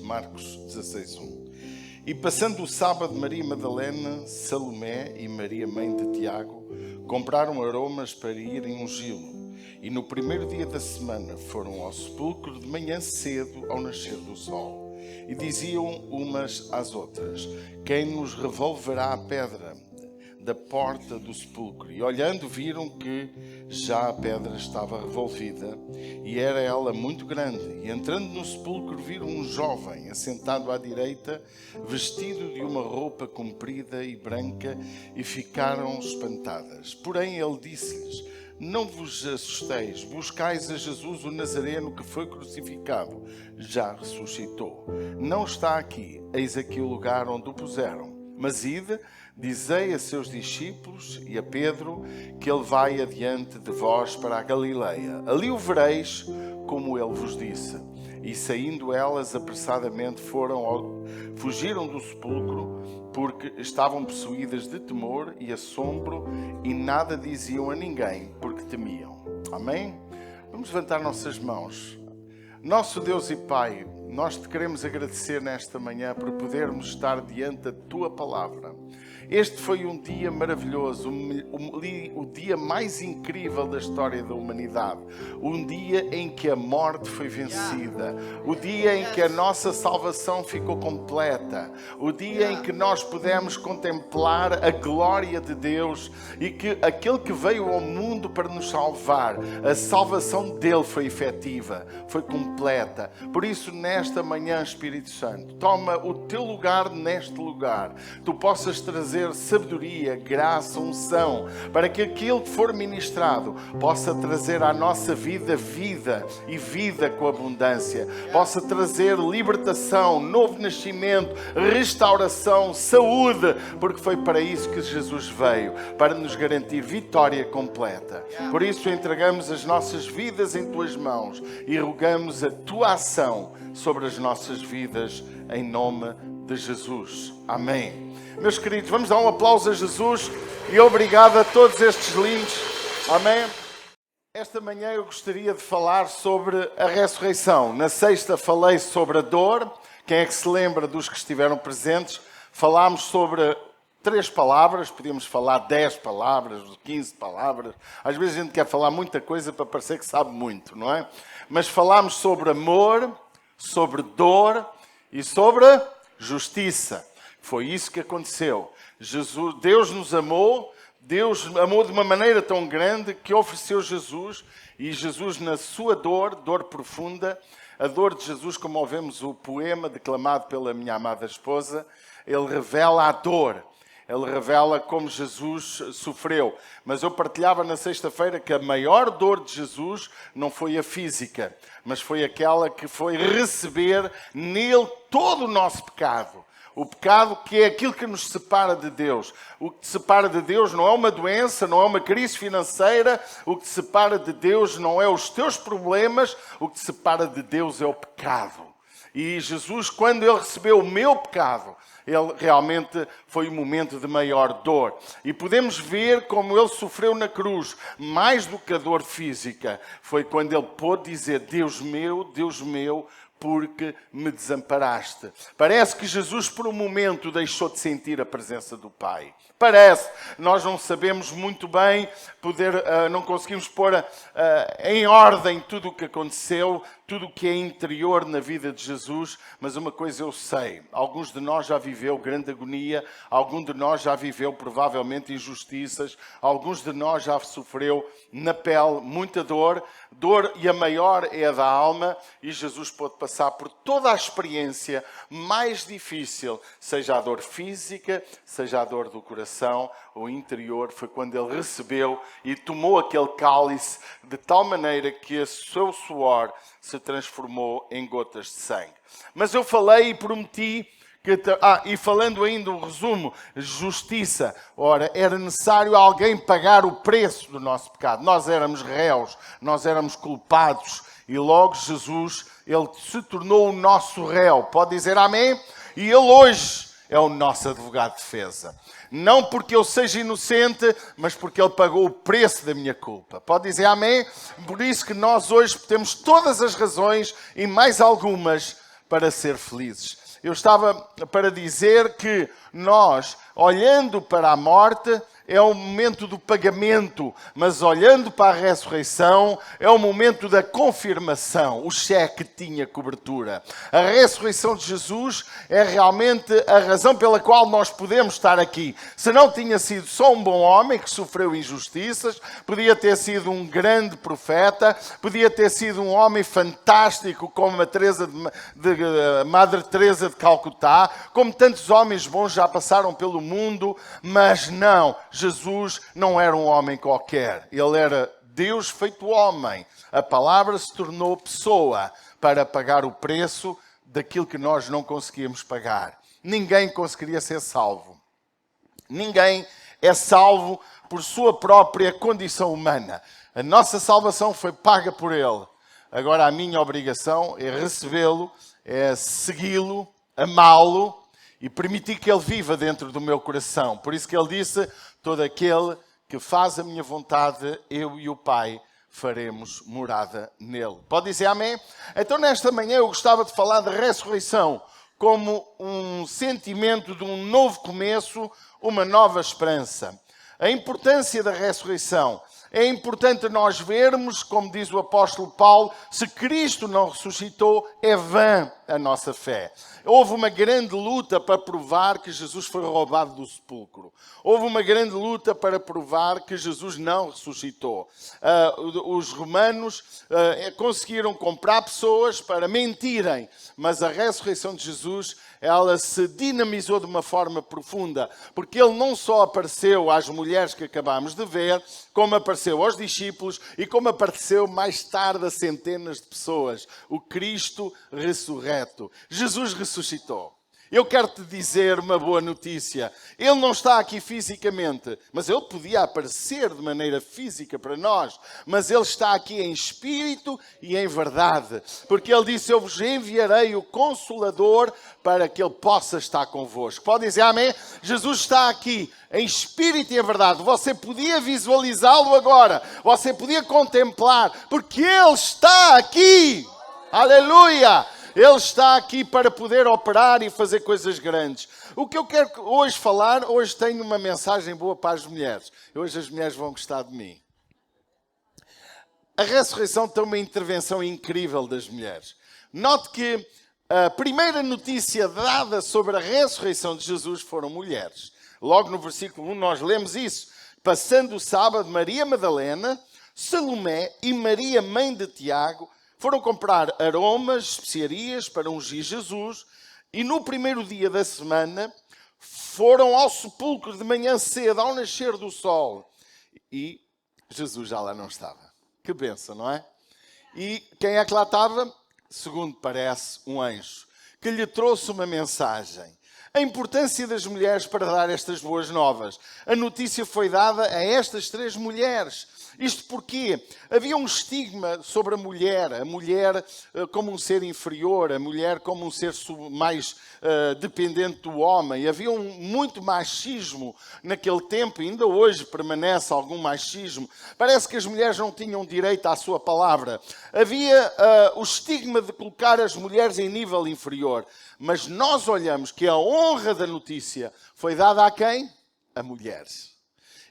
Marcos 16:1. E passando o sábado, Maria Madalena, Salomé e Maria, mãe de Tiago, compraram aromas para irem ungí-lo. E no primeiro dia da semana foram ao sepulcro de manhã cedo, ao nascer do sol. E diziam umas às outras: quem nos revolverá a pedra da porta do sepulcro? E olhando viram que já a pedra estava revolvida, e era ela muito grande. E entrando no sepulcro viram um jovem assentado à direita, vestido de uma roupa comprida e branca, e ficaram espantadas. Porém ele disse-lhes: não vos assusteis, buscais a Jesus o Nazareno, que foi crucificado. Já ressuscitou. Não está aqui, eis aqui o lugar onde o puseram. Mas ide, dizei a seus discípulos e a Pedro que ele vai adiante de vós para a Galileia. Ali o vereis, como ele vos disse. E saindo elas apressadamente fugiram do sepulcro, porque estavam possuídas de temor e assombro, e nada diziam a ninguém, porque temiam. Amém? Vamos levantar nossas mãos. Nosso Deus e Pai, nós te queremos agradecer nesta manhã por podermos estar diante da Tua Palavra. Este foi um dia maravilhoso, o dia mais incrível da história da humanidade. Um dia em que a morte foi vencida. O dia em que a nossa salvação ficou completa. O dia em que nós pudemos contemplar a glória de Deus e que aquele que veio ao mundo para nos salvar, a salvação dele foi efetiva, foi completa. Por isso, nesta manhã, Espírito Santo, toma o teu lugar neste lugar. Tu possas trazer sabedoria, graça, unção, para que aquilo que for ministrado possa trazer à nossa vida, vida e vida com abundância. Possa trazer libertação, novo nascimento, restauração, saúde, porque foi para isso que Jesus veio, para nos garantir vitória completa. Por isso entregamos as nossas vidas em Tuas mãos e rogamos a Tua ação sobre as nossas vidas, em nome de Jesus. Amém. Meus queridos, vamos dar um aplauso a Jesus e obrigado a todos estes lindos. Amém. Esta manhã eu gostaria de falar sobre a ressurreição. Na sexta falei sobre a dor. Quem é que se lembra dos que estiveram presentes? Falámos sobre 3 palavras, podíamos falar 10 palavras, 15 palavras. Às vezes a gente quer falar muita coisa para parecer que sabe muito, não é? Mas falámos sobre amor, sobre dor e sobre justiça. Foi isso que aconteceu. Deus nos amou, Deus amou de uma maneira tão grande que ofereceu Jesus, e Jesus na sua dor profunda, a dor de Jesus, como ouvemos o poema declamado pela minha amada esposa, ele revela a dor. Ele revela como Jesus sofreu. Mas eu partilhava na sexta-feira que a maior dor de Jesus não foi a física, mas foi aquela que foi receber nele todo o nosso pecado. O pecado que é aquilo que nos separa de Deus. O que te separa de Deus não é uma doença, não é uma crise financeira. O que te separa de Deus não é os teus problemas. O que te separa de Deus é o pecado. E Jesus, quando Ele recebeu o meu pecado, Ele realmente foi um momento de maior dor. E podemos ver como Ele sofreu na cruz, mais do que a dor física. Foi quando Ele pôde dizer: Deus meu, porque me desamparaste. Parece que Jesus por um momento deixou de sentir a presença do Pai. Parece. Nós não sabemos muito bem, não conseguimos pôr em ordem tudo o que aconteceu, tudo o que é interior na vida de Jesus, mas uma coisa eu sei: alguns de nós já viveu grande agonia, algum de nós já viveu provavelmente injustiças, alguns de nós já sofreu na pele muita dor, e a maior é a da alma, e Jesus pôde passar por toda a experiência mais difícil, seja a dor física, seja a dor do coração, o interior. Foi quando Ele recebeu e tomou aquele cálice de tal maneira que o seu suor se transformou em gotas de sangue. Mas eu falei e prometi e falando ainda um resumo, justiça. Ora, era necessário alguém pagar o preço do nosso pecado. Nós éramos réus, nós éramos culpados. E logo Jesus, Ele se tornou o nosso réu. Pode dizer amém? E Ele hoje é o nosso advogado de defesa. Não porque eu seja inocente, mas porque Ele pagou o preço da minha culpa. Pode dizer amém? Por isso que nós hoje temos todas as razões e mais algumas para ser felizes. Eu estava para dizer que nós, olhando para a morte, é o momento do pagamento, mas olhando para a ressurreição, é o momento da confirmação. O cheque tinha cobertura. A ressurreição de Jesus é realmente a razão pela qual nós podemos estar aqui. Se não tinha sido só um bom homem que sofreu injustiças, podia ter sido um grande profeta, podia ter sido um homem fantástico como a Madre Teresa de Calcutá, como tantos homens bons já passaram pelo mundo, mas não. Jesus não era um homem qualquer. Ele era Deus feito homem. A palavra se tornou pessoa para pagar o preço daquilo que nós não conseguíamos pagar. Ninguém conseguiria ser salvo. Ninguém é salvo por sua própria condição humana. A nossa salvação foi paga por Ele. Agora a minha obrigação é recebê-lo, é segui-lo, amá-lo e permitir que Ele viva dentro do meu coração. Por isso que Ele disse: todo aquele que faz a minha vontade, eu e o Pai faremos morada nele. Pode dizer amém? Então nesta manhã eu gostava de falar de ressurreição como um sentimento de um novo começo, uma nova esperança. A importância da ressurreição. É importante nós vermos, como diz o apóstolo Paulo, se Cristo não ressuscitou, é vã a nossa fé. Houve uma grande luta para provar que Jesus foi roubado do sepulcro. Houve uma grande luta para provar que Jesus não ressuscitou. Os romanos conseguiram comprar pessoas para mentirem, mas a ressurreição de Jesus, ela se dinamizou de uma forma profunda, porque ele não só apareceu às mulheres que acabámos de ver, como apareceu aos discípulos e como apareceu mais tarde a centenas de pessoas. O Cristo ressurreto. Jesus ressuscitou. Eu quero te dizer uma boa notícia. Ele não está aqui fisicamente, mas ele podia aparecer de maneira física para nós. Mas ele está aqui em espírito e em verdade. Porque ele disse: eu vos enviarei o Consolador para que ele possa estar convosco. Pode dizer amém? Jesus está aqui em espírito e em verdade. Você podia visualizá-lo agora. Você podia contemplar. Porque ele está aqui. Aleluia! Ele está aqui para poder operar e fazer coisas grandes. O que eu quero hoje falar, hoje tenho uma mensagem boa para as mulheres. Hoje as mulheres vão gostar de mim. A ressurreição tem uma intervenção incrível das mulheres. Note que a primeira notícia dada sobre a ressurreição de Jesus foram mulheres. Logo no versículo 1 nós lemos isso. Passando o sábado, Maria Madalena, Salomé e Maria, mãe de Tiago, foram comprar aromas, especiarias para ungir Jesus e no primeiro dia da semana foram ao sepulcro de manhã cedo, ao nascer do sol. E Jesus já lá não estava. Que bênção, não é? E quem é que lá estava? Segundo parece, um anjo, que lhe trouxe uma mensagem. A importância das mulheres para dar estas boas novas. A notícia foi dada a estas 3 mulheres. Isto porque havia um estigma sobre a mulher como um ser inferior, a mulher como um ser mais dependente do homem. Havia muito machismo naquele tempo, e ainda hoje permanece algum machismo. Parece que as mulheres não tinham direito à sua palavra. Havia o estigma de colocar as mulheres em nível inferior. Mas nós olhamos que a honra da notícia foi dada a quem? A mulheres.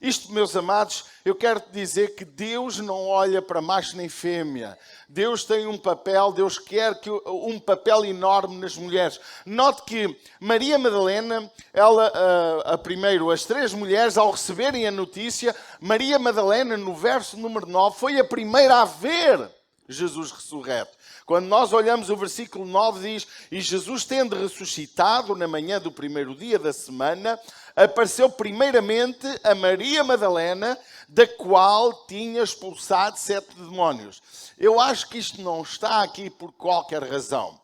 Isto, meus amados, eu quero te dizer que Deus não olha para macho nem fêmea. Deus tem um papel, Deus quer que um papel enorme nas mulheres. Note que Maria Madalena, primeiro, as 3 mulheres, ao receberem a notícia, Maria Madalena, no verso número 9, foi a primeira a ver Jesus ressurreto. Quando nós olhamos o versículo 9, diz: e Jesus, tendo ressuscitado na manhã do primeiro dia da semana, apareceu primeiramente a Maria Madalena, da qual tinha expulsado 7 demónios. Eu acho que isto não está aqui por qualquer razão.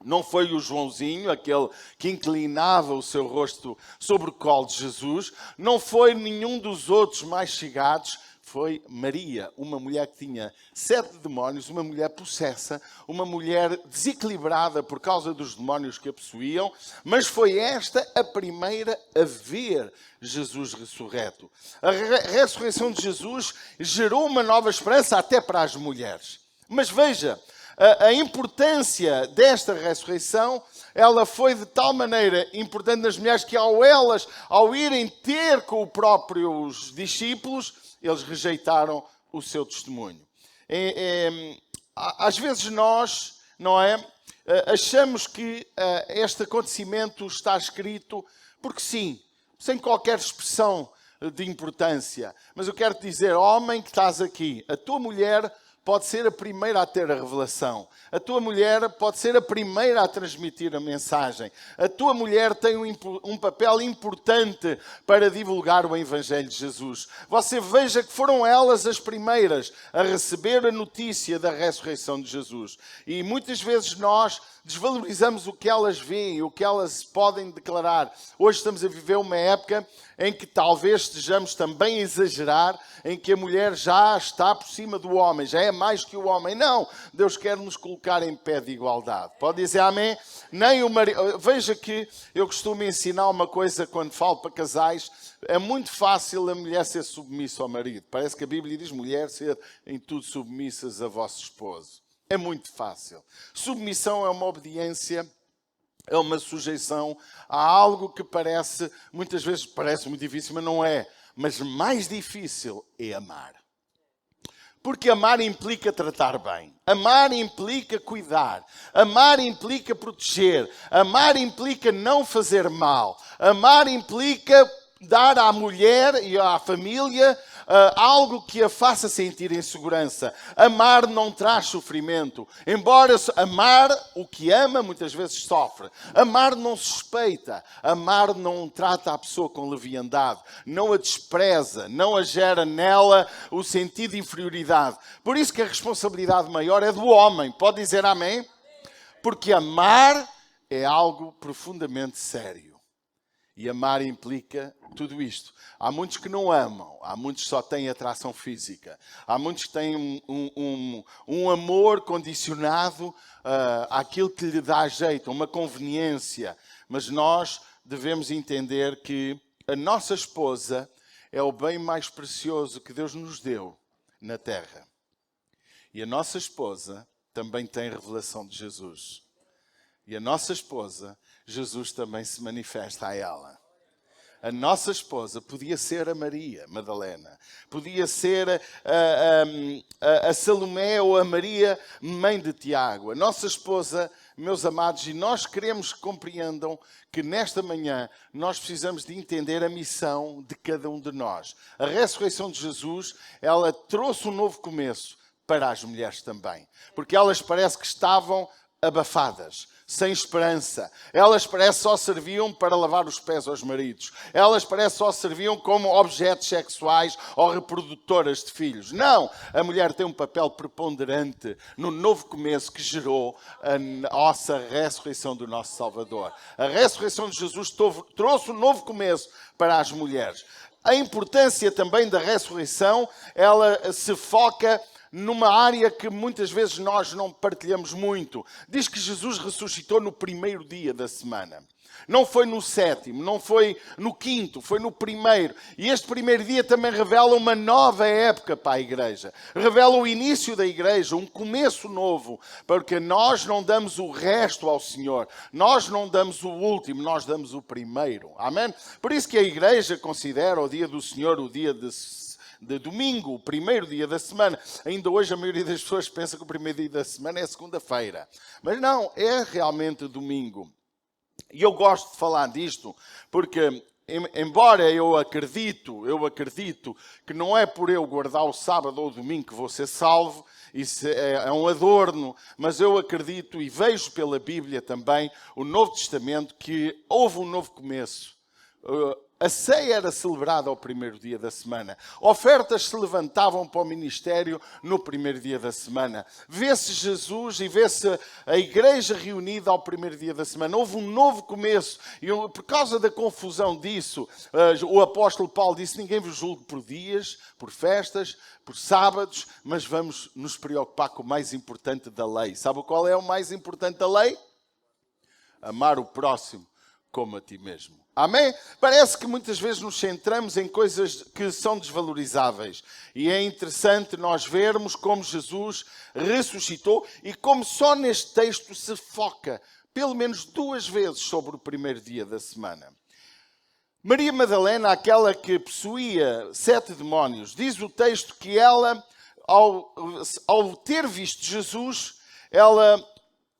Não foi o Joãozinho, aquele que inclinava o seu rosto sobre o colo de Jesus. Não foi nenhum dos outros mais chegados. Foi Maria, uma mulher que tinha 7 demónios, uma mulher possessa, uma mulher desequilibrada por causa dos demónios que a possuíam, mas foi esta a primeira a ver Jesus ressurreto. A ressurreição de Jesus gerou uma nova esperança até para as mulheres. Mas veja, a importância desta ressurreição, ela foi de tal maneira importante nas mulheres que ao irem ter com os próprios discípulos, eles rejeitaram o seu testemunho. Às vezes nós, não é, achamos que este acontecimento está escrito porque sim, sem qualquer expressão de importância. Mas eu quero te dizer, homem que estás aqui, a tua mulher pode ser a primeira a ter a revelação. A tua mulher pode ser a primeira a transmitir a mensagem. A tua mulher tem um papel importante para divulgar o Evangelho de Jesus. Você veja que foram elas as primeiras a receber a notícia da ressurreição de Jesus. E muitas vezes nós desvalorizamos o que elas veem, o que elas podem declarar. Hoje estamos a viver uma época em que talvez estejamos também a exagerar, em que a mulher já está por cima do homem, já é mais que o homem. Não, Deus quer nos colocar em pé de igualdade. Pode dizer amém? Nem o marido. Veja que eu costumo ensinar uma coisa quando falo para casais. É muito fácil a mulher ser submissa ao marido. Parece que a Bíblia diz mulher ser em tudo submissas a vosso esposo. É muito fácil. Submissão é uma obediência, é uma sujeição a algo que muitas vezes parece muito difícil, mas não é. Mas mais difícil é amar. Porque amar implica tratar bem. Amar implica cuidar. Amar implica proteger. Amar implica não fazer mal. Amar implica dar à mulher e à família algo que a faça sentir em segurança. Amar não traz sofrimento. Embora amar, o que ama muitas vezes sofre. Amar não suspeita. Amar não trata a pessoa com leviandade. Não a despreza. Não a gera nela o sentido de inferioridade. Por isso que a responsabilidade maior é do homem. Pode dizer amém? Porque amar é algo profundamente sério. E amar implica tudo isto. Há muitos que não amam. Há muitos que só têm atração física. Há muitos que têm um amor condicionado àquilo que lhe dá jeito, uma conveniência. Mas nós devemos entender que a nossa esposa é o bem mais precioso que Deus nos deu na terra. E a nossa esposa também tem revelação de Jesus. E a nossa esposa, Jesus também se manifesta a ela. A nossa esposa podia ser a Maria Madalena, podia ser a Salomé ou a Maria, mãe de Tiago. A nossa esposa, meus amados, e nós queremos que compreendam que nesta manhã nós precisamos de entender a missão de cada um de nós. A ressurreição de Jesus, ela trouxe um novo começo para as mulheres também, porque elas parece que estavam abafadas, sem esperança. Elas parece só serviam para lavar os pés aos maridos. Elas parece só serviam como objetos sexuais ou reprodutoras de filhos. Não! A mulher tem um papel preponderante no novo começo que gerou a nossa ressurreição do nosso Salvador. A ressurreição de Jesus trouxe um novo começo para as mulheres. A importância também da ressurreição, ela se foca numa área que muitas vezes nós não partilhamos muito. Diz que Jesus ressuscitou no primeiro dia da semana. Não foi no sétimo, não foi no quinto, foi no primeiro. E este primeiro dia também revela uma nova época para a igreja. Revela o início da igreja, um começo novo. Porque nós não damos o resto ao Senhor. Nós não damos o último, nós damos o primeiro. Amém? Por isso que a igreja considera o dia do Senhor o dia de domingo, o primeiro dia da semana. Ainda hoje a maioria das pessoas pensa que o primeiro dia da semana é segunda-feira. Mas não, é realmente domingo. E eu gosto de falar disto porque, embora eu acredito que não é por eu guardar o sábado ou o domingo que vou ser salvo, isso é um adorno, mas eu acredito e vejo pela Bíblia também, o Novo Testamento, que houve um novo começo. A ceia era celebrada ao primeiro dia da semana. Ofertas se levantavam para o ministério no primeiro dia da semana. Vê-se Jesus e vê-se a igreja reunida ao primeiro dia da semana. Houve um novo começo. E por causa da confusão disso, o apóstolo Paulo disse, ninguém vos julgue por dias, por festas, por sábados, mas vamos nos preocupar com o mais importante da lei. Sabe qual é o mais importante da lei? Amar o próximo como a ti mesmo. Amém? Parece que muitas vezes nos centramos em coisas que são desvalorizáveis. E é interessante nós vermos como Jesus ressuscitou e como só neste texto se foca pelo menos 2 vezes sobre o primeiro dia da semana. Maria Madalena, aquela que possuía 7 demónios, diz o texto que ela, ao ter visto Jesus, ela,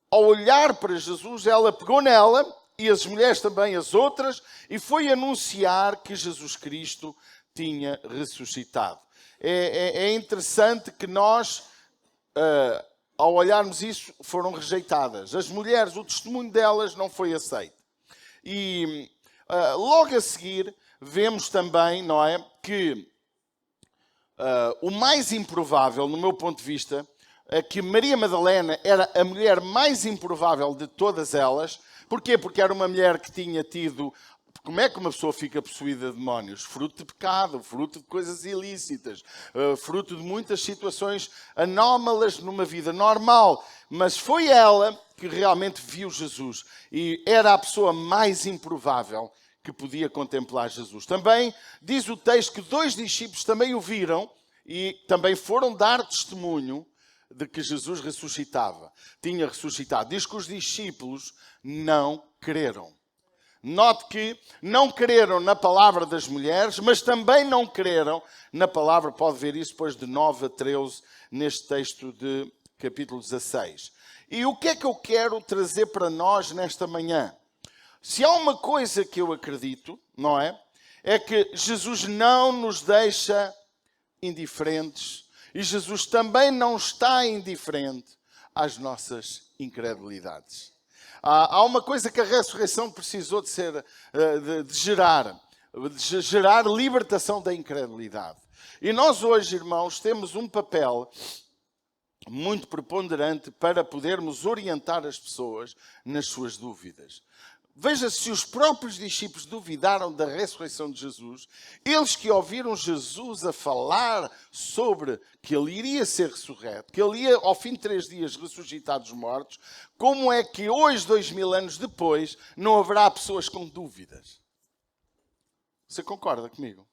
ao olhar para Jesus, ela pegou nela, e as mulheres também, as outras, e foi anunciar que Jesus Cristo tinha ressuscitado. É interessante que nós, ao olharmos isso, foram rejeitadas. As mulheres, o testemunho delas não foi aceito. E logo a seguir, vemos também, não é, que o mais improvável, no meu ponto de vista, é que Maria Madalena era a mulher mais improvável de todas elas. Porquê? Porque era uma mulher que tinha tido... Como é que uma pessoa fica possuída de demónios? Fruto de pecado, fruto de coisas ilícitas, fruto de muitas situações anómalas numa vida normal. Mas foi ela que realmente viu Jesus e era a pessoa mais improvável que podia contemplar Jesus. Também diz o texto que 2 discípulos também o viram e também foram dar testemunho de que Jesus ressuscitava. Tinha ressuscitado. Diz que os discípulos não creram. Note que não creram na palavra das mulheres, mas também não creram na palavra, pode ver isso depois de 9 a 13, neste texto de capítulo 16. E o que é que eu quero trazer para nós nesta manhã? Se há uma coisa que eu acredito, não é? É que Jesus não nos deixa indiferentes e Jesus também não está indiferente às nossas incredulidades. Há uma coisa que a ressurreição precisou de gerar libertação da incredulidade. E nós hoje, irmãos, temos um papel muito preponderante para podermos orientar as pessoas nas suas dúvidas. Veja, se os próprios discípulos duvidaram da ressurreição de Jesus, eles que ouviram Jesus a falar sobre que ele iria ser ressurreto, que ele ia ao fim de 3 dias ressuscitar dos mortos, como é que hoje, 2000 anos depois, não haverá pessoas com dúvidas? Você concorda comigo?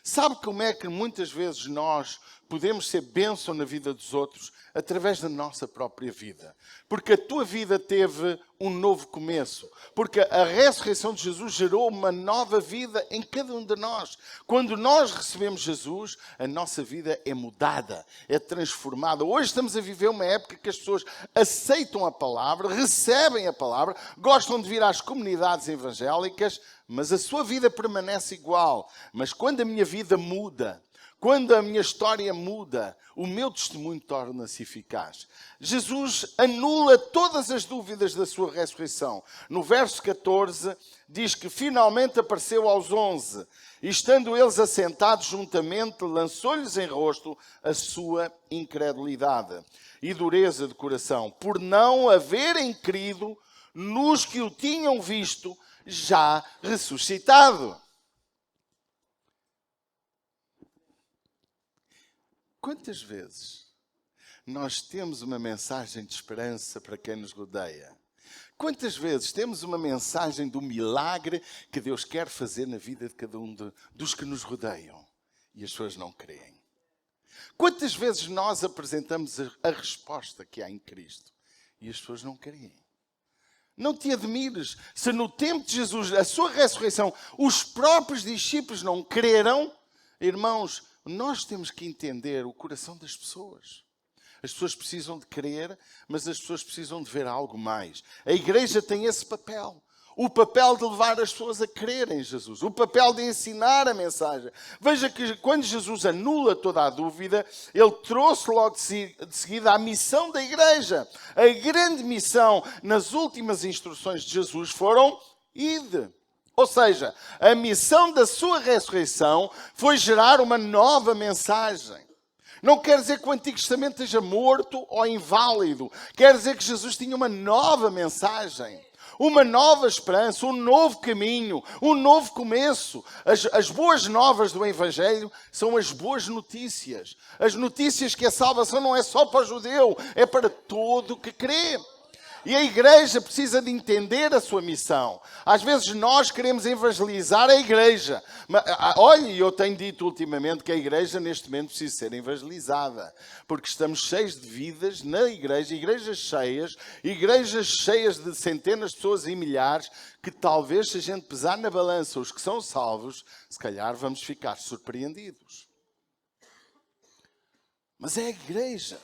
Sabe como é que muitas vezes nós podemos ser bênção na vida dos outros através da nossa própria vida? Porque a tua vida teve um novo começo. Porque a ressurreição de Jesus gerou uma nova vida em cada um de nós. Quando nós recebemos Jesus, a nossa vida é mudada, é transformada. Hoje estamos a viver uma época que as pessoas aceitam a palavra, recebem a palavra, gostam de vir às comunidades evangélicas, mas a sua vida permanece igual. Mas quando a minha vida muda, quando a minha história muda, o meu testemunho torna-se eficaz. Jesus anula todas as dúvidas da sua ressurreição. No verso 14, diz que finalmente apareceu aos 11. E estando eles assentados juntamente, lançou-lhes em rosto a sua incredulidade e dureza de coração, por não haverem crido nos que o tinham visto já ressuscitado. Quantas vezes nós temos uma mensagem de esperança para quem nos rodeia? Quantas vezes temos uma mensagem do milagre que Deus quer fazer na vida de cada um dos que nos rodeiam e as pessoas não creem? Quantas vezes nós apresentamos a resposta que há em Cristo e as pessoas não creem? Não te admires se no tempo de Jesus, a sua ressurreição, os próprios discípulos não creram. Irmãos, nós temos que entender o coração das pessoas. As pessoas precisam de crer, mas as pessoas precisam de ver algo mais. A igreja tem esse papel. O papel de levar as pessoas a crer em Jesus. O papel de ensinar a mensagem. Veja que quando Jesus anula toda a dúvida, ele trouxe logo de seguida a missão da igreja. A grande missão nas últimas instruções de Jesus foram ide. Ou seja, a missão da sua ressurreição foi gerar uma nova mensagem. Não quer dizer que o Antigo Testamento esteja morto ou inválido. Quer dizer que Jesus tinha uma nova mensagem. Uma nova esperança, um novo caminho, um novo começo. As boas novas do Evangelho são as boas notícias. As notícias que a salvação não é só para o judeu, é para todo o que crê. E a igreja precisa de entender a sua missão. Às vezes nós queremos evangelizar a igreja. Olha, eu tenho dito ultimamente que a igreja neste momento precisa ser evangelizada. Porque estamos cheios de vidas na igreja, igrejas cheias de centenas de pessoas e milhares, que talvez se a gente pesar na balança os que são salvos, se calhar vamos ficar surpreendidos. Mas é a igreja.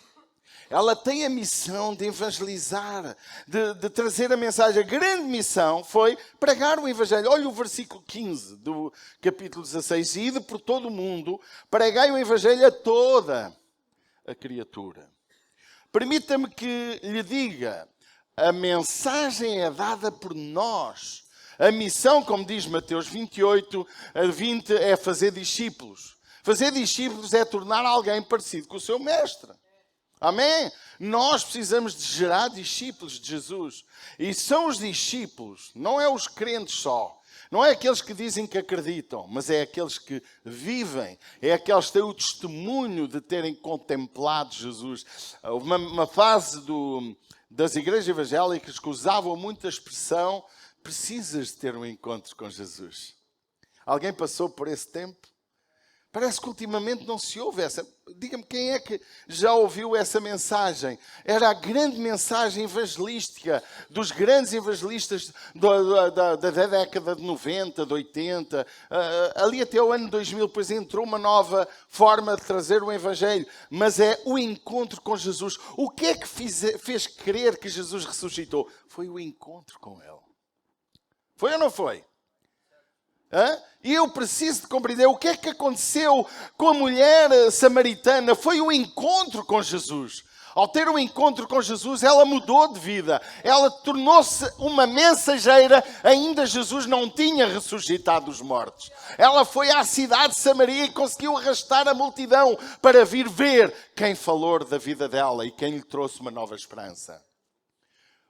Ela tem a missão de evangelizar, de trazer a mensagem. A grande missão foi pregar o evangelho. Olha o versículo 15 do capítulo 16. Ide por todo o mundo, pregai o evangelho a toda a criatura. Permita-me que lhe diga, a mensagem é dada por nós. A missão, como diz Mateus 28, 20, é fazer discípulos. Fazer discípulos é tornar alguém parecido com o seu mestre. Amém? Nós precisamos de gerar discípulos de Jesus. E são os discípulos, não é os crentes só. Não é aqueles que dizem que acreditam, mas é aqueles que vivem. É aqueles que têm o testemunho de terem contemplado Jesus. Houve uma fase das igrejas evangélicas que usavam muito a expressão: precisas de ter um encontro com Jesus. Alguém passou por esse tempo? Parece que ultimamente não se ouve essa. Diga-me, quem é que já ouviu essa mensagem? Era a grande mensagem evangelística dos grandes evangelistas da década de 90, de 80. Ali até o ano 2000, depois entrou uma nova forma de trazer o evangelho. Mas é o encontro com Jesus. O que é que fez crer que Jesus ressuscitou? Foi o encontro com Ele. Foi ou não foi? E eu preciso de compreender o que é que aconteceu com a mulher samaritana. Foi o encontro com Jesus. Ao ter um encontro com Jesus, ela mudou de vida. Ela tornou-se uma mensageira. Ainda Jesus não tinha ressuscitado dos mortos. Ela foi à cidade de Samaria e conseguiu arrastar a multidão para vir ver quem falou da vida dela e quem lhe trouxe uma nova esperança.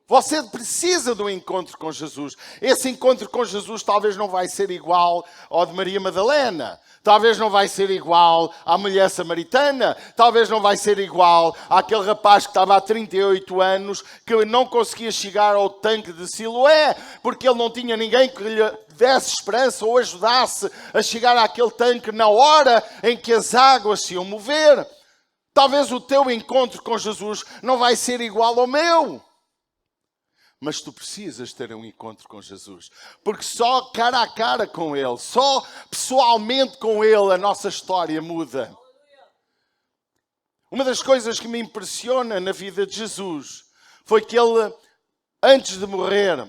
Você precisa de um encontro com Jesus. Esse encontro com Jesus talvez não vai ser igual ao de Maria Madalena. Talvez não vai ser igual à mulher samaritana. Talvez não vai ser igual àquele rapaz que estava há 38 anos que não conseguia chegar ao tanque de Siloé porque ele não tinha ninguém que lhe desse esperança ou ajudasse a chegar àquele tanque na hora em que as águas se iam mover. Talvez o teu encontro com Jesus não vai ser igual ao meu. Mas tu precisas ter um encontro com Jesus. Porque só cara a cara com Ele, só pessoalmente com Ele, a nossa história muda. Uma das coisas que me impressiona na vida de Jesus foi que Ele, antes de morrer,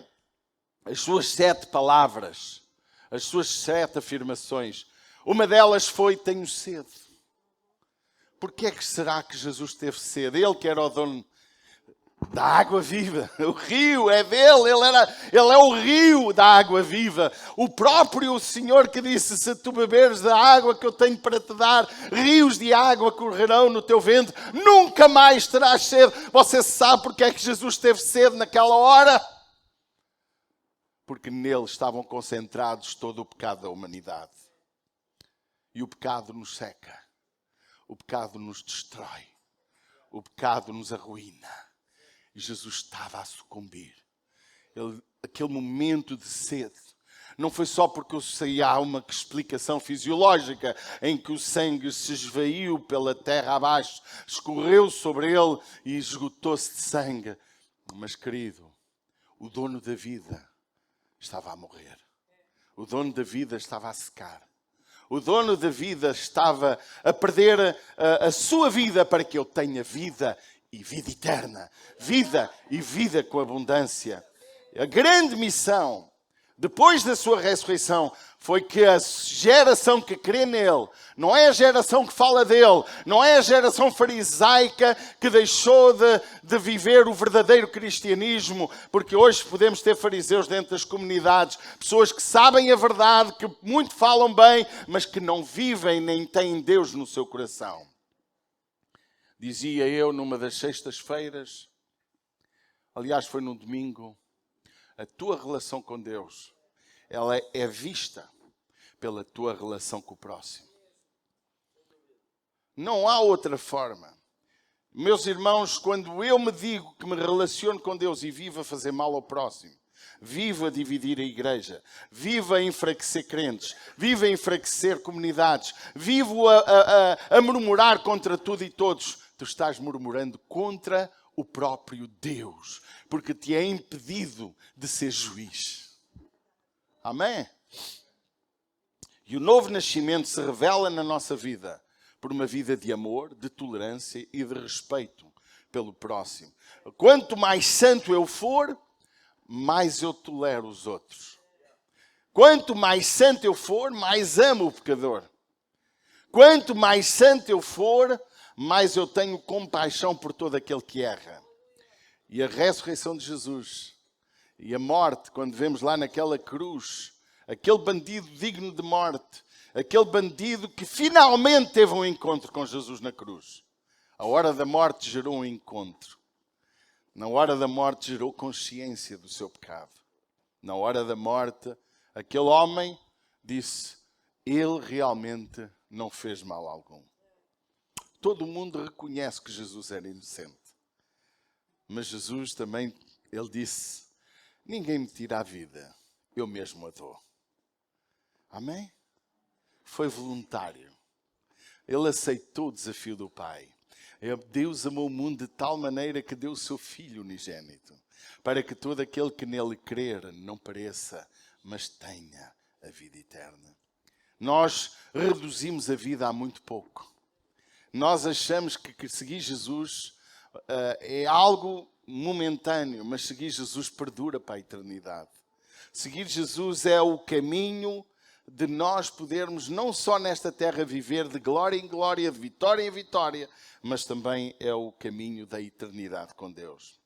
as suas 7 palavras, as suas 7 afirmações, uma delas foi: tenho sede. Porquê é que será que Jesus teve sede? Ele que era o dono da água viva. O rio é dele. Ele é o rio da água viva. O próprio Senhor que disse: se tu beberes da água que eu tenho para te dar, rios de água correrão no teu ventre. Nunca mais terás sede. Você sabe porque é que Jesus teve sede naquela hora? Porque nele estavam concentrados todo o pecado da humanidade. E o pecado nos seca. O pecado nos destrói. O pecado nos arruína. E Jesus estava a sucumbir. Aquele momento de sede. Não foi só porque há uma explicação fisiológica em que o sangue se esvaiu pela terra abaixo, escorreu sobre ele e esgotou-se de sangue. Mas, querido, o dono da vida estava a morrer. O dono da vida estava a secar. O dono da vida estava a perder a sua vida para que eu tenha vida e vida eterna. Vida e vida com abundância. A grande missão, depois da sua ressurreição, foi que a geração que crê nele, não é a geração que fala dele, não é a geração farisaica que deixou de viver o verdadeiro cristianismo, porque hoje podemos ter fariseus dentro das comunidades, pessoas que sabem a verdade, que muito falam bem, mas que não vivem nem têm Deus no seu coração. Dizia eu numa das sextas-feiras, aliás foi num domingo, a tua relação com Deus, ela é vista pela tua relação com o próximo. Não há outra forma. Meus irmãos, quando eu me digo que me relaciono com Deus e vivo a fazer mal ao próximo, vivo a dividir a igreja, vivo a enfraquecer crentes, vivo a enfraquecer comunidades, vivo a murmurar contra tudo e todos, tu estás murmurando contra o próprio Deus, porque te é impedido de ser juiz. Amém? E o novo nascimento se revela na nossa vida por uma vida de amor, de tolerância e de respeito pelo próximo. Quanto mais santo eu for, mais eu tolero os outros. Quanto mais santo eu for, mais amo o pecador. Quanto mais santo eu for, mais eu tenho compaixão por todo aquele que erra. E a ressurreição de Jesus e a morte, quando vemos lá naquela cruz, aquele bandido digno de morte, aquele bandido que finalmente teve um encontro com Jesus na cruz. A hora da morte gerou um encontro. Na hora da morte gerou consciência do seu pecado. Na hora da morte, aquele homem disse, ele realmente não fez mal algum. Todo mundo reconhece que Jesus era inocente. Mas Jesus também, ele disse, ninguém me tira a vida, eu mesmo a dou. Amém? Foi voluntário. Ele aceitou o desafio do Pai. Deus amou o mundo de tal maneira que deu o seu Filho unigênito, para que todo aquele que nele crer não pereça, mas tenha a vida eterna. Nós reduzimos a vida a muito pouco. Nós achamos que seguir Jesus é algo momentâneo, mas seguir Jesus perdura para a eternidade. Seguir Jesus é o caminho de nós podermos não só nesta terra viver de glória em glória, de vitória em vitória, mas também é o caminho da eternidade com Deus.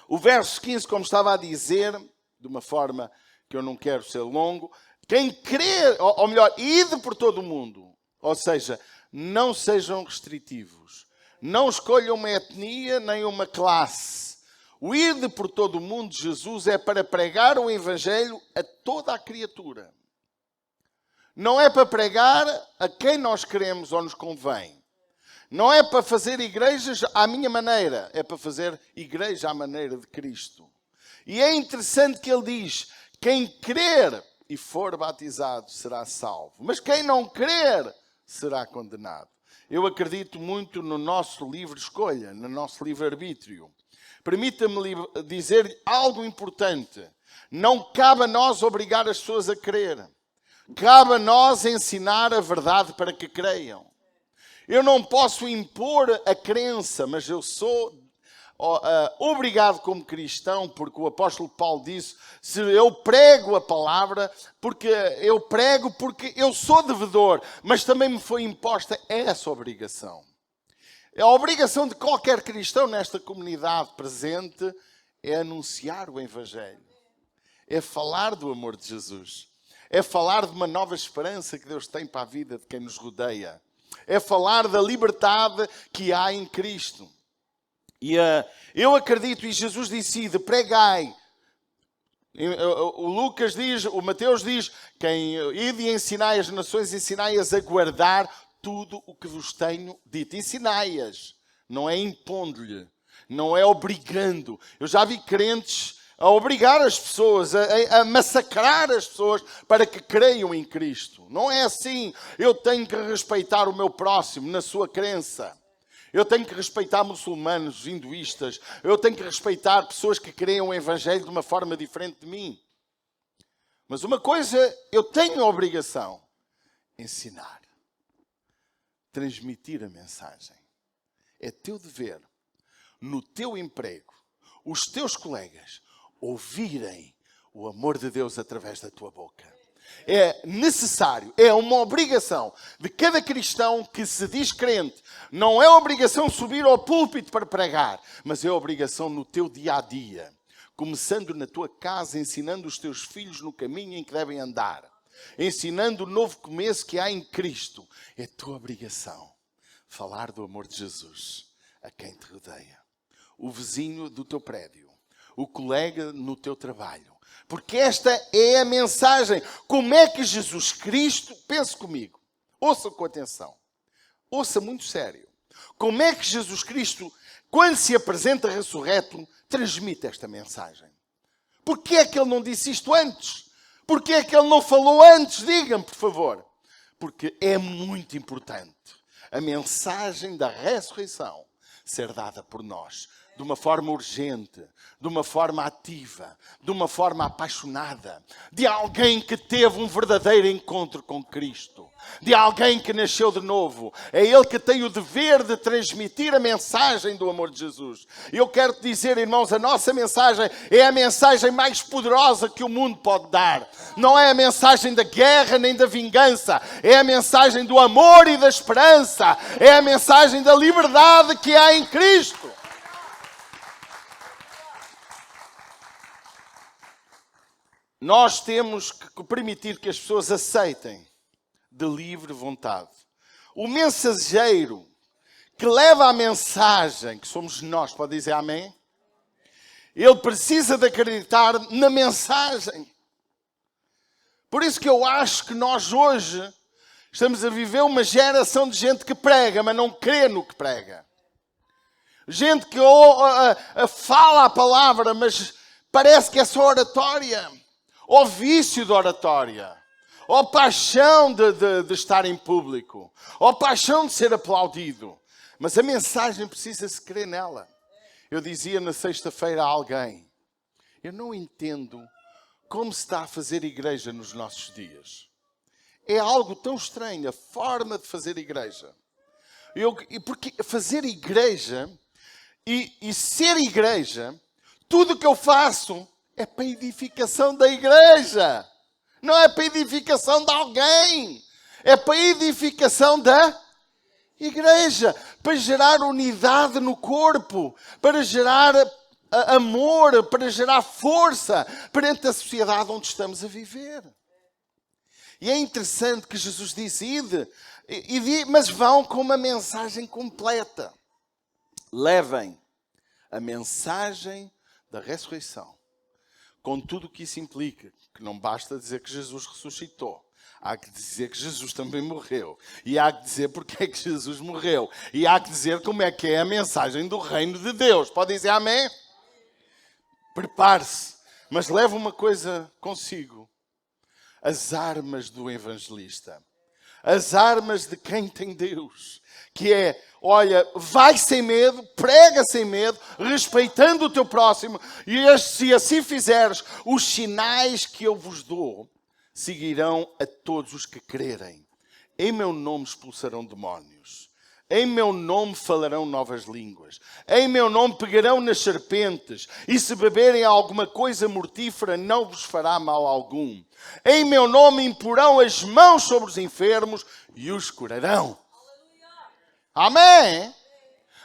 O verso 15, como estava a dizer, de uma forma que eu não quero ser longo, quem crer, ou melhor, ide por todo o mundo, ou seja, não sejam restritivos, não escolham uma etnia nem uma classe. O ide por todo o mundo de Jesus é para pregar o Evangelho a toda a criatura. Não é para pregar a quem nós queremos ou nos convém. Não é para fazer igrejas à minha maneira. É para fazer igreja à maneira de Cristo. E é interessante que ele diz, quem crer e for batizado será salvo. Mas quem não crer será condenado. Eu acredito muito no nosso livre escolha, no nosso livre-arbítrio. Permita-me dizer algo importante. Não cabe a nós obrigar as pessoas a crer. Cabe a nós ensinar a verdade para que creiam. Eu não posso impor a crença, mas eu sou obrigado como cristão, porque o apóstolo Paulo disse, se eu prego a palavra, porque eu sou devedor, mas também me foi imposta essa obrigação. A obrigação de qualquer cristão nesta comunidade presente é anunciar o Evangelho. É falar do amor de Jesus. É falar de uma nova esperança que Deus tem para a vida de quem nos rodeia. É falar da liberdade que há em Cristo. E eu acredito, e Jesus disse, pregai. O Lucas diz, o Mateus diz, quem ide e ensinai as nações, ensinai-as a guardar tudo o que vos tenho dito. Ensinai-as. Não é impondo-lhe. Não é obrigando. Eu já vi crentes a obrigar as pessoas, a massacrar as pessoas para que creiam em Cristo. Não é assim. Eu tenho que respeitar o meu próximo na sua crença. Eu tenho que respeitar muçulmanos, hinduístas. Eu tenho que respeitar pessoas que creem o Evangelho de uma forma diferente de mim. Mas uma coisa eu tenho a obrigação: ensinar. Transmitir a mensagem. É teu dever, no teu emprego, os teus colegas ouvirem o amor de Deus através da tua boca. É necessário, é uma obrigação de cada cristão que se diz crente. Não é obrigação subir ao púlpito para pregar, mas é obrigação no teu dia-a-dia. Começando na tua casa, ensinando os teus filhos no caminho em que devem andar. Ensinando o novo começo que há em Cristo. É tua obrigação falar do amor de Jesus a quem te rodeia. O vizinho do teu prédio. O colega no teu trabalho. Porque esta é a mensagem. Como é que Jesus Cristo, pense comigo, ouça com atenção, ouça muito sério. Como é que Jesus Cristo, quando se apresenta ressurreto, transmite esta mensagem? Porquê é que ele não disse isto antes? Porquê é que ele não falou antes? Digam-me, por favor. Porque é muito importante a mensagem da ressurreição ser dada por nós de uma forma urgente, de uma forma ativa, de uma forma apaixonada, de alguém que teve um verdadeiro encontro com Cristo, de alguém que nasceu de novo. É ele que tem o dever de transmitir a mensagem do amor de Jesus. E eu quero te dizer, irmãos, a nossa mensagem é a mensagem mais poderosa que o mundo pode dar. Não é a mensagem da guerra nem da vingança, é a mensagem do amor e da esperança, é a mensagem da liberdade que há em Cristo. Nós temos que permitir que as pessoas aceitem de livre vontade. O mensageiro que leva a mensagem, que somos nós, pode dizer amém? Ele precisa de acreditar na mensagem. Por isso que eu acho que nós hoje estamos a viver uma geração de gente que prega, mas não crê no que prega. Gente que fala a palavra, mas parece que é só oratória. Ou vício de oratória, ou paixão de estar em público, ou paixão de ser aplaudido. Mas a mensagem precisa-se crer nela. Eu dizia na sexta-feira a alguém, eu não entendo como se está a fazer igreja nos nossos dias. É algo tão estranho, a forma de fazer igreja. Porque fazer igreja e ser igreja, tudo o que eu faço é para a edificação da igreja. Não é para a edificação de alguém. É para a edificação da igreja. Para gerar unidade no corpo. Para gerar amor. Para gerar força perante a sociedade onde estamos a viver. E é interessante que Jesus disse, ide, mas vão com uma mensagem completa. Levem a mensagem da ressurreição. Com tudo o que isso implica, que não basta dizer que Jesus ressuscitou. Há que dizer que Jesus também morreu. E há que dizer porque é que Jesus morreu. E há que dizer como é que é a mensagem do reino de Deus. Pode dizer amém? Prepare-se. Mas leve uma coisa consigo. As armas do evangelista. As armas de quem tem Deus. Que é, olha, vai sem medo, prega sem medo, respeitando o teu próximo. E se assim fizeres, os sinais que eu vos dou seguirão a todos os que crerem. Em meu nome expulsarão demónios. Em meu nome falarão novas línguas. Em meu nome pegarão nas serpentes. E se beberem alguma coisa mortífera, não vos fará mal algum. Em meu nome imporão as mãos sobre os enfermos e os curarão. Amém?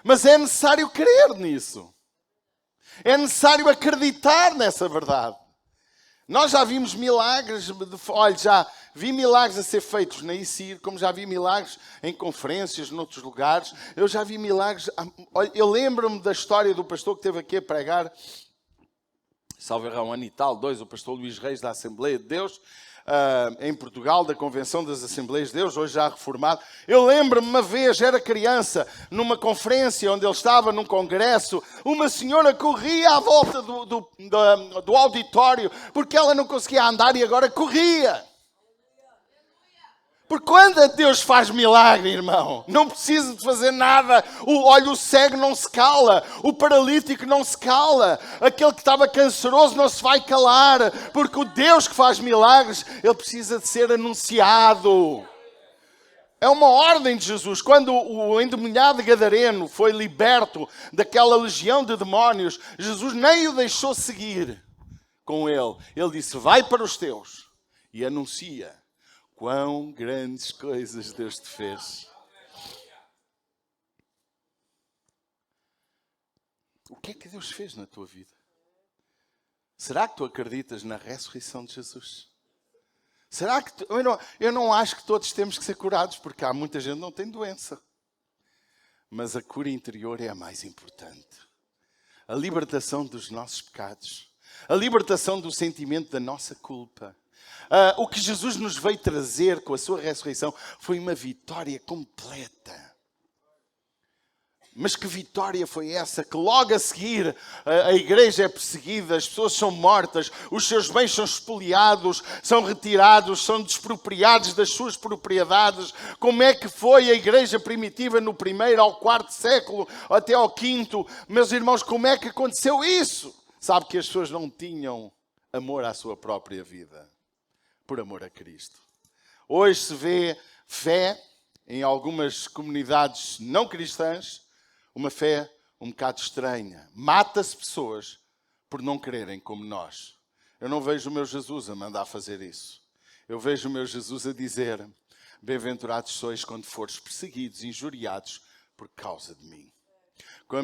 Mas é necessário crer nisso. É necessário acreditar nessa verdade. Nós já vimos milagres, olha, já vi milagres a ser feitos na ICIR, como já vi milagres em conferências, noutros lugares. Eu já vi milagres. Eu lembro-me da história do pastor que esteve aqui a pregar, salve um ano e tal, o pastor Luís Reis da Assembleia de Deus, em Portugal, da Convenção das Assembleias de Deus, hoje já reformado. Eu lembro-me uma vez, era criança, numa conferência onde ele estava, num congresso, uma senhora corria à volta do auditório, porque ela não conseguia andar e agora corria. Porque quando Deus faz milagre, irmão, não precisa de fazer nada. O cego não se cala, o paralítico não se cala, aquele que estava canceroso não se vai calar, porque o Deus que faz milagres, ele precisa de ser anunciado. É uma ordem de Jesus. Quando o endemoniado gadareno foi liberto daquela legião de demónios, Jesus nem o deixou seguir com ele. Ele disse, vai para os teus e anuncia. Quão grandes coisas Deus te fez. O que é que Deus fez na tua vida? Será que tu acreditas na ressurreição de Jesus? Será que eu não acho que todos temos que ser curados, porque há muita gente que não tem doença. Mas a cura interior é a mais importante. A libertação dos nossos pecados. A libertação do sentimento da nossa culpa. O que Jesus nos veio trazer com a sua ressurreição foi uma vitória completa. Mas que vitória foi essa? Que logo a seguir a igreja é perseguida, as pessoas são mortas, os seus bens são expoliados, são retirados, são despropriados das suas propriedades. Como é que foi a igreja primitiva no 1º ao 4º século, até ao 5º? Meus irmãos, como é que aconteceu isso? Sabe que as pessoas não tinham amor à sua própria vida, por amor a Cristo. Hoje se vê fé em algumas comunidades não cristãs, uma fé um bocado estranha. Mata-se pessoas por não quererem como nós. Eu não vejo o meu Jesus a mandar fazer isso. Eu vejo o meu Jesus a dizer: bem-aventurados sois quando fores perseguidos, injuriados por causa de mim.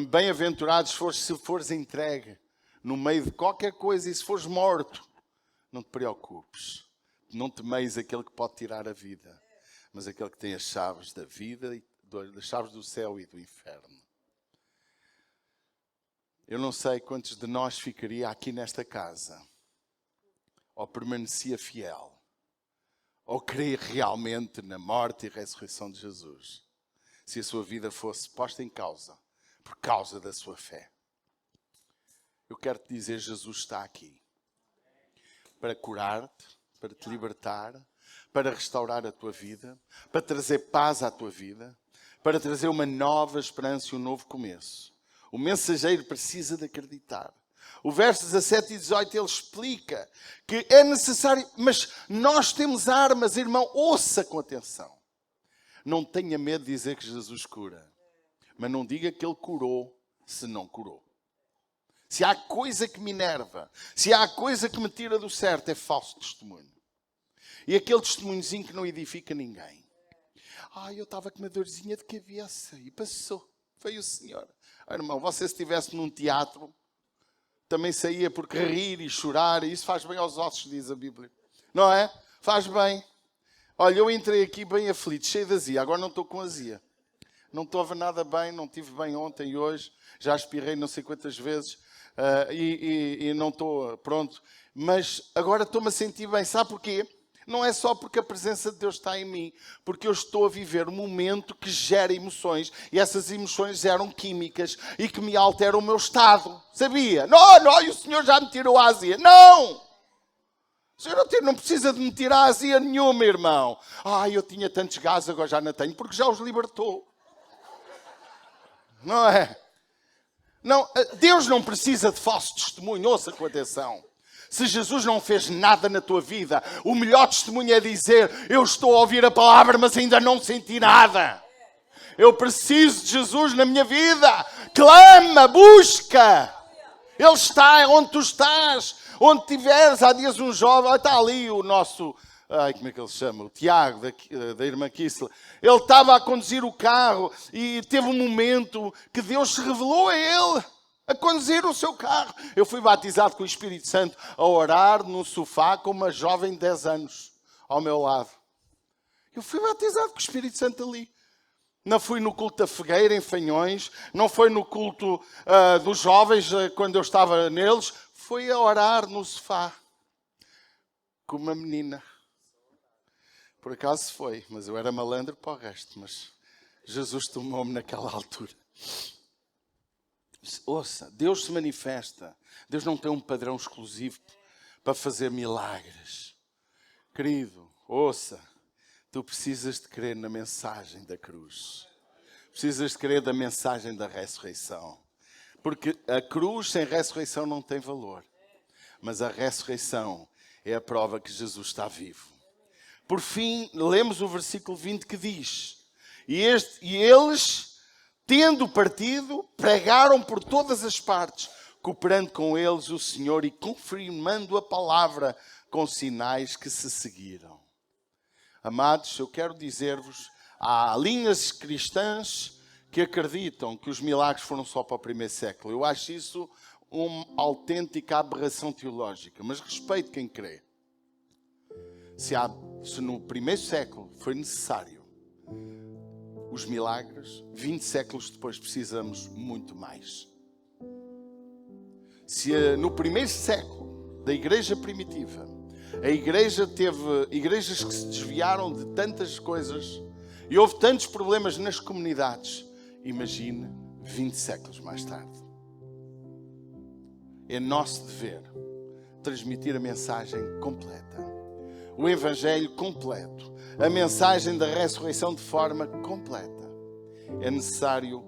Bem-aventurados se fores entregue no meio de qualquer coisa e se fores morto. Não te preocupes. Não temeis aquele que pode tirar a vida, mas aquele que tem as chaves da vida, as chaves do céu e do inferno. Eu não sei quantos de nós ficaria aqui nesta casa, ou permanecia fiel, ou crer realmente na morte e ressurreição de Jesus, se a sua vida fosse posta em causa, por causa da sua fé. Eu quero te dizer, Jesus está aqui para curar-te, para te libertar, para restaurar a tua vida, para trazer paz à tua vida, para trazer uma nova esperança e um novo começo. O mensageiro precisa de acreditar. O verso 17 e 18 ele explica que é necessário, mas nós temos armas, irmão, ouça com atenção. Não tenha medo de dizer que Jesus cura, mas não diga que ele curou se não curou. Se há coisa que me enerva, se há coisa que me tira do certo, é falso testemunho. E aquele testemunhozinho que não edifica ninguém. Eu estava com uma dorzinha de cabeça e passou. Veio o Senhor. Irmão, você se estivesse num teatro, também saía porque rir e chorar, e isso faz bem aos ossos, diz a Bíblia. Não é? Faz bem. Olha, eu entrei aqui bem aflito, cheio de azia. Agora não estou com azia. Não estou a ver nada bem, não estive bem ontem e hoje. Já espirrei não sei quantas vezes e não estou pronto. Mas agora estou-me a sentir bem. Sabe porquê? Não é só porque a presença de Deus está em mim, porque eu estou a viver um momento que gera emoções, e essas emoções geram químicas e que me alteram o meu estado. Sabia? Não, e o Senhor já me tirou a azia. Não! O Senhor não precisa de me tirar a azia nenhuma, irmão. Eu tinha tantos gases, agora já não tenho, porque já os libertou. Não é? Não, Deus não precisa de falso testemunho, ouça com atenção. Se Jesus não fez nada na tua vida, o melhor testemunho é dizer: eu estou a ouvir a palavra, mas ainda não senti nada. Eu preciso de Jesus na minha vida. Clama, busca. Ele está onde tu estás, onde tiveres. Há dias um jovem, está ali o nosso, como é que ele se chama? O Tiago, da irmã Kissler. Ele estava a conduzir o carro e teve um momento que Deus se revelou a ele. A conduzir o seu carro. Eu fui batizado com o Espírito Santo a orar no sofá com uma jovem de 10 anos ao meu lado. Eu fui batizado com o Espírito Santo ali. Não fui no culto da Figueira, em Fanhões. Não foi no culto dos jovens, quando eu estava neles. Fui a orar no sofá com uma menina. Por acaso foi, mas eu era malandro para o resto. Mas Jesus tomou-me naquela altura. Ouça, Deus se manifesta. Deus não tem um padrão exclusivo para fazer milagres. Querido, ouça, tu precisas de crer na mensagem da cruz. Precisas de crer na mensagem da ressurreição. Porque a cruz sem ressurreição não tem valor. Mas a ressurreição é a prova que Jesus está vivo. Por fim, lemos o versículo 20 que diz: E eles, tendo partido, pregaram por todas as partes, cooperando com eles o Senhor e confirmando a palavra com sinais que se seguiram. Amados, eu quero dizer-vos, há linhas cristãs que acreditam que os milagres foram só para o 1º século. Eu acho isso uma autêntica aberração teológica, mas respeito quem crê. Se no 1º século foi necessário os milagres, 20 séculos depois precisamos muito mais. Se no 1º século da igreja primitiva, a igreja teve igrejas que se desviaram de tantas coisas e houve tantos problemas nas comunidades, imagine 20 séculos mais tarde. É nosso dever transmitir a mensagem completa, o Evangelho completo, a mensagem da ressurreição de forma completa. É necessário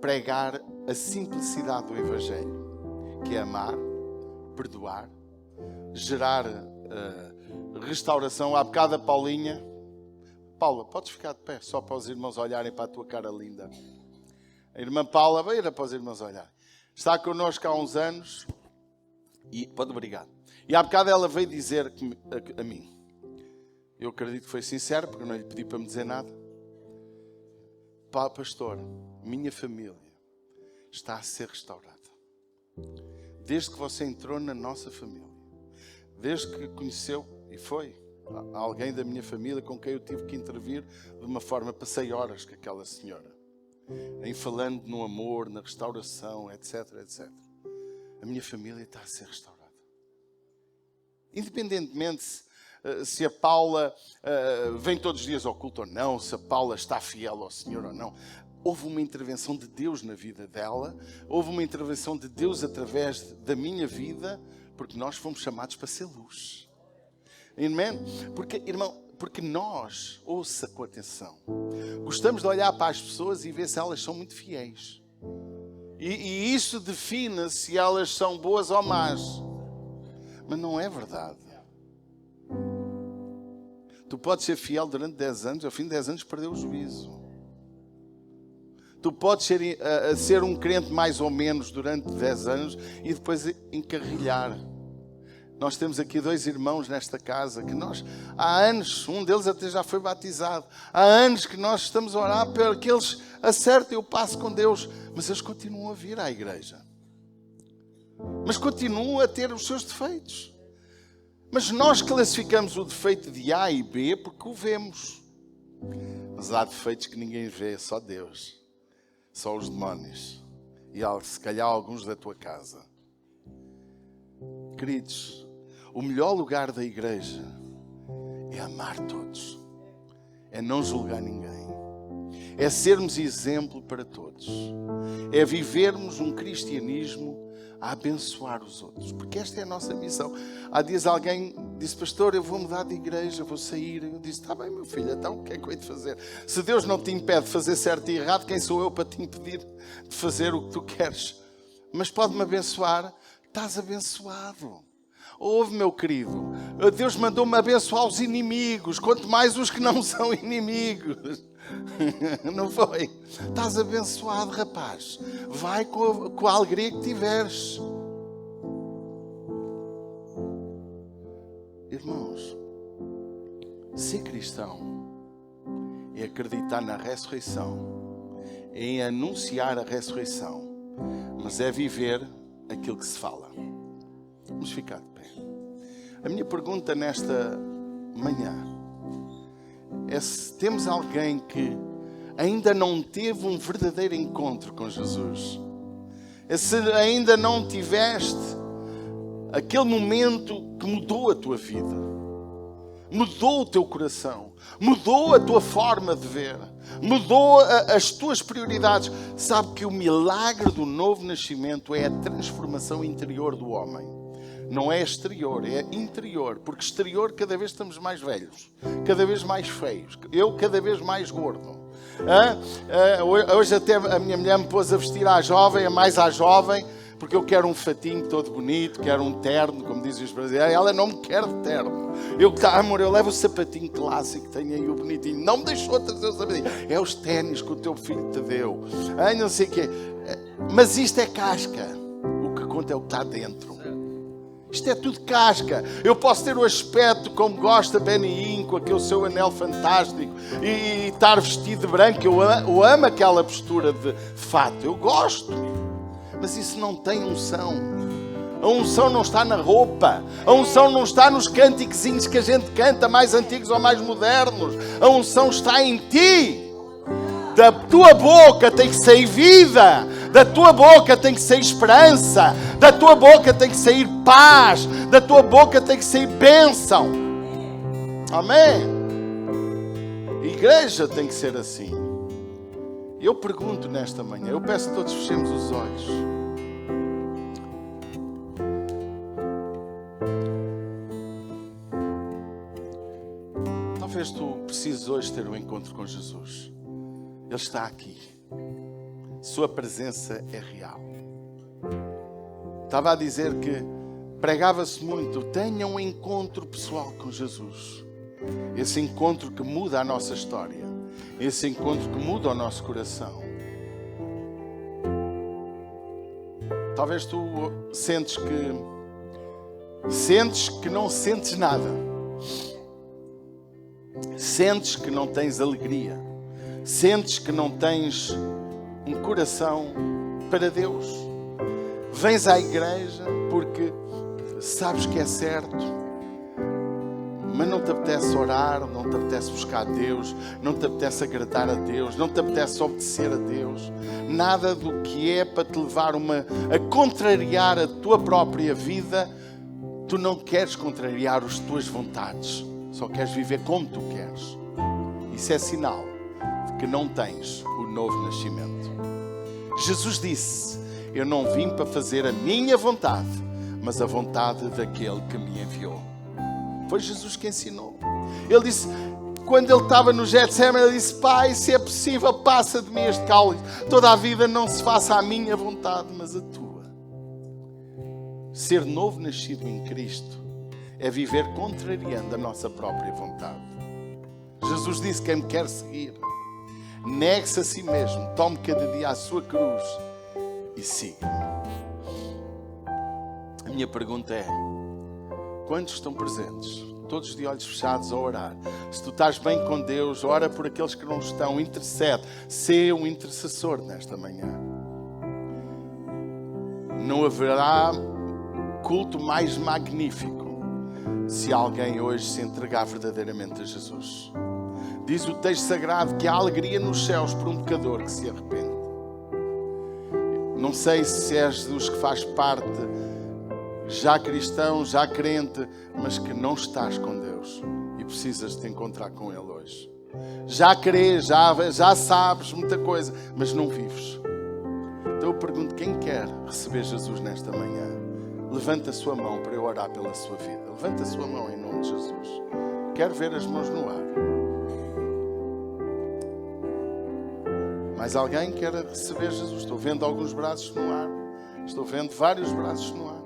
pregar a simplicidade do Evangelho, que é amar, perdoar, gerar restauração. Há bocado a Paulinha... Paula, podes ficar de pé, só para os irmãos olharem para a tua cara linda. A irmã Paula, veja para os irmãos olharem. Está connosco há uns anos e... Pode, obrigado. E há bocado ela veio dizer a mim, eu acredito que foi sincero, porque eu não lhe pedi para me dizer nada. Pastor, minha família está a ser restaurada. Desde que você entrou na nossa família, desde que conheceu, e foi alguém da minha família com quem eu tive que intervir de uma forma, passei horas com aquela senhora, em falando no amor, na restauração, etc, etc. A minha família está a ser restaurada. Independentemente se a Paula vem todos os dias ao culto ou não, se a Paula está fiel ao Senhor ou não, houve uma intervenção de Deus na vida dela, houve uma intervenção de Deus através da minha vida, porque nós fomos chamados para ser luz. Amém? Porque nós, ouça com atenção, gostamos de olhar para as pessoas e ver se elas são muito fiéis. E isso define se elas são boas ou más. Mas não é verdade. Tu podes ser fiel durante 10 anos, ao fim de 10 anos perdeu o juízo. Tu podes ser um crente mais ou menos durante 10 anos e depois encarrilhar. Nós temos aqui 2 irmãos nesta casa que nós, há anos, um deles até já foi batizado. Há anos que nós estamos a orar para que eles acertem o passo com Deus. Mas eles continuam a vir à igreja. Mas continuam a ter os seus defeitos. Mas nós classificamos o defeito de A e B porque o vemos. Mas há defeitos que ninguém vê, só Deus. Só os demónios. E se calhar alguns da tua casa. Queridos, o melhor lugar da igreja é amar todos. É não julgar ninguém. É sermos exemplo para todos. É vivermos um cristianismo a abençoar os outros. Porque esta é a nossa missão. Há dias alguém disse, pastor, eu vou mudar de igreja, vou sair. Eu disse, está bem, meu filho, então o que é que eu hei de fazer? Se Deus não te impede de fazer certo e errado, quem sou eu para te impedir de fazer o que tu queres? Mas pode-me abençoar, estás abençoado. Ouve, meu querido, Deus mandou-me abençoar os inimigos, quanto mais os que não são inimigos. Não foi? Estás abençoado, rapaz. Vai com a alegria que tiveres. Irmãos, ser cristão é acreditar na ressurreição, é em anunciar a ressurreição, mas é viver aquilo que se fala. Vamos ficar de pé. A minha pergunta nesta manhã é se temos alguém que ainda não teve um verdadeiro encontro com Jesus. É se ainda não tiveste aquele momento que mudou a tua vida, mudou o teu coração, mudou a tua forma de ver, mudou as tuas prioridades. Sabe que o milagre do novo nascimento é a transformação interior do homem. Não é exterior, é interior. Porque exterior cada vez estamos mais velhos, cada vez mais feios, eu cada vez mais gordo. Hoje até a minha mulher me pôs a vestir à jovem, a mais à jovem, porque eu quero um fatinho todo bonito, quero um terno, como dizem os brasileiros. Ela não me quer de terno. Amor, eu levo o sapatinho clássico, tenho aí o bonitinho. Não me deixou trazer o sapatinho. É os ténis que o teu filho te deu. Não sei o quê. Mas isto é casca. O que conta é o que está dentro. Isto é tudo casca. Eu posso ter o aspecto como gosta Benny Hinn, com aquele seu anel fantástico e estar vestido de branco. Eu amo aquela postura de fato. Eu gosto. Mas isso não tem unção. A unção não está na roupa. A unção não está nos cânticozinhos que a gente canta, mais antigos ou mais modernos. A unção está em ti. Da tua boca tem que sair vida. Da tua boca tem que sair esperança. Da tua boca tem que sair paz. Da tua boca tem que sair bênção. Amém? Igreja tem que ser assim. Eu pergunto nesta manhã, eu peço que todos fechemos os olhos. Talvez tu precises hoje ter um encontro com Jesus. Ele está aqui. Sua presença é real. Estava a dizer que pregava-se muito, tenha um encontro pessoal com Jesus. Esse encontro que muda a nossa história. Esse encontro que muda o nosso coração. Talvez tu sentes que não sentes nada. Sentes que não tens alegria. Sentes que não tens um coração para Deus. Vens à igreja porque sabes que é certo, mas não te apetece orar, não te apetece buscar Deus, não te apetece agradar a Deus, não te apetece obedecer a Deus. Nada do que é para te levar a contrariar a tua própria vida. Tu não queres contrariar as tuas vontades, só queres viver como tu queres. Isso é sinal de que não tens o novo nascimento. Jesus disse: eu não vim para fazer a minha vontade, mas a vontade daquele que me enviou. Foi Jesus que ensinou. Ele disse, quando ele estava no Getsemane, ele disse: Pai, se é possível, passa de mim este cálice. Toda a vida não se faça a minha vontade, mas a tua. Ser novo nascido em Cristo é viver contrariando a nossa própria vontade. Jesus disse: quem me quer seguir, negue-se a si mesmo, tome cada dia a sua cruz e siga-me. A minha pergunta é: quantos estão presentes, todos de olhos fechados, a orar? Se tu estás bem com Deus, ora por aqueles que não estão, intercede, sê um intercessor nesta manhã. Não haverá culto mais magnífico se alguém hoje se entregar verdadeiramente a Jesus. Diz o texto sagrado que há alegria nos céus por um pecador que se arrepende. Não sei se és dos que faz parte, já cristão, já crente, mas que não estás com Deus e precisas de te encontrar com Ele hoje. Já crês, já sabes muita coisa, mas não vives. Então eu pergunto, quem quer receber Jesus nesta manhã? Levanta a sua mão para eu orar pela sua vida. Levanta a sua mão em nome de Jesus. Quero ver as mãos no ar. Mais alguém quer receber Jesus? Estou vendo alguns braços no ar. Estou vendo vários braços no ar.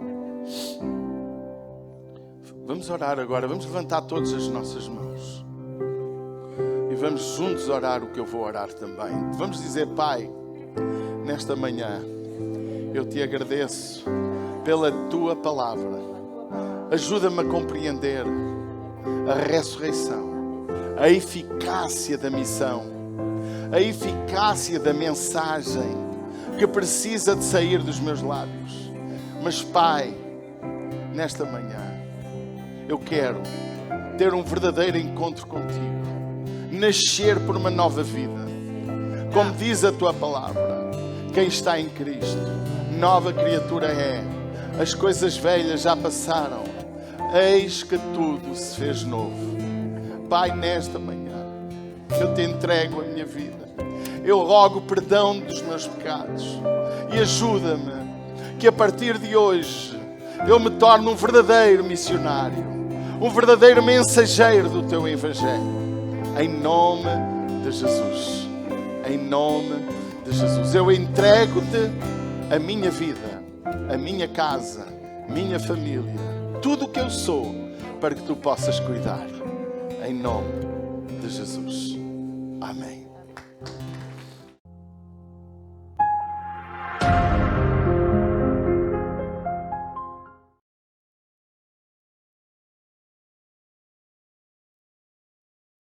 Vamos orar agora. Vamos levantar todas as nossas mãos. E vamos juntos orar o que eu vou orar também. Vamos dizer: Pai, nesta manhã eu te agradeço pela tua palavra. Ajuda-me a compreender a ressurreição, a eficácia da missão, a eficácia da mensagem que precisa de sair dos meus lábios. Mas, Pai, nesta manhã eu quero ter um verdadeiro encontro contigo, nascer por uma nova vida. Como diz a tua palavra, quem está em Cristo, nova criatura é. As coisas velhas já passaram, eis que tudo se fez novo. Pai, nesta manhã eu te entrego a minha vida. Eu rogo perdão dos meus pecados e ajuda-me que a partir de hoje eu me torne um verdadeiro missionário, um verdadeiro mensageiro do teu Evangelho. Em nome de Jesus. Em nome de Jesus. Eu entrego-te a minha vida, a minha casa, minha família, tudo o que eu sou, para que tu possas cuidar. Em nome de Jesus. Amém.